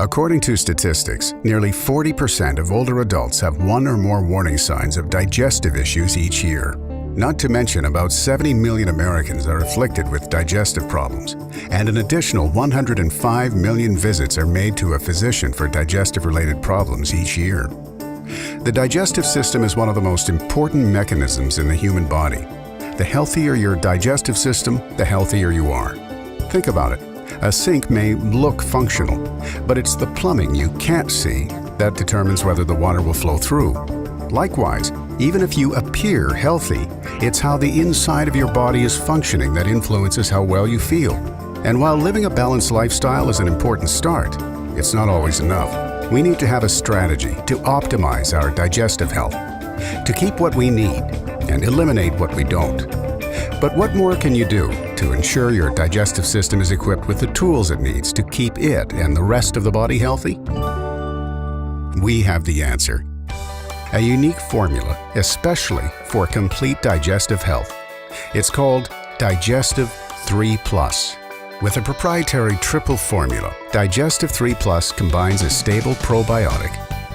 According to statistics, nearly 40% of older adults have one or more warning signs of digestive issues each year. Not to mention about 70 million Americans are afflicted with digestive problems, and an additional 105 million visits are made to a physician for digestive-related problems each year. The digestive system is one of the most important mechanisms in the human body. The healthier your digestive system, the healthier you are. Think about it. A sink may look functional, but it's the plumbing you can't see that determines whether the water will flow through. Likewise, even if you appear healthy, it's how the inside of your body is functioning that influences how well you feel. And while living a balanced lifestyle is an important start, it's not always enough. We need to have a strategy to optimize our digestive health, to keep what we need and eliminate what we don't. But what more can you do to ensure your digestive system is equipped with the tools it needs to keep it and the rest of the body healthy? We have the answer. A unique formula, especially for complete digestive health. It's called Digestive 3+. With a proprietary triple formula, Digestive 3+ combines a stable probiotic,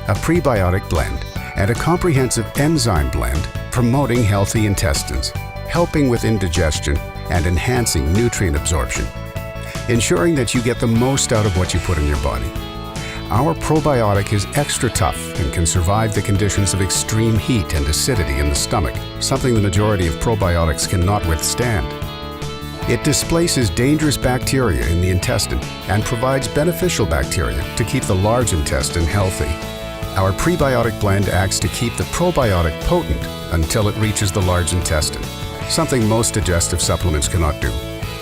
a prebiotic blend, and a comprehensive enzyme blend promoting healthy intestines, helping with indigestion and enhancing nutrient absorption, ensuring that you get the most out of what you put in your body. Our probiotic is extra tough and can survive the conditions of extreme heat and acidity in the stomach, something the majority of probiotics cannot withstand. It displaces dangerous bacteria in the intestine and provides beneficial bacteria to keep the large intestine healthy. Our prebiotic blend acts to keep the probiotic potent until it reaches the large intestine, something most digestive supplements cannot do,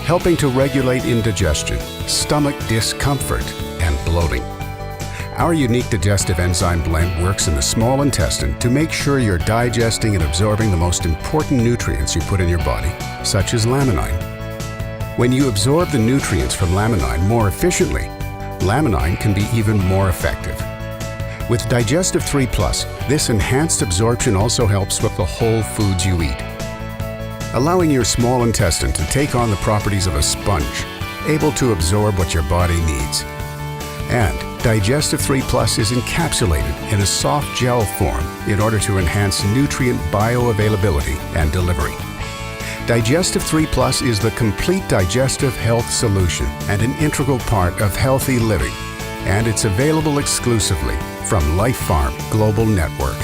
helping to regulate indigestion, stomach discomfort, and bloating. Our unique digestive enzyme blend works in the small intestine to make sure you're digesting and absorbing the most important nutrients you put in your body, such as laminine. When you absorb the nutrients from laminine more efficiently, laminine can be even more effective. With Digestive 3+, this enhanced absorption also helps with the whole foods you eat, allowing your small intestine to take on the properties of a sponge, able to absorb what your body needs. And Digestive 3+ is encapsulated in a soft gel form in order to enhance nutrient bioavailability and delivery. Digestive 3+ is the complete digestive health solution and an integral part of healthy living, and it's available exclusively from LifePharm Global Network.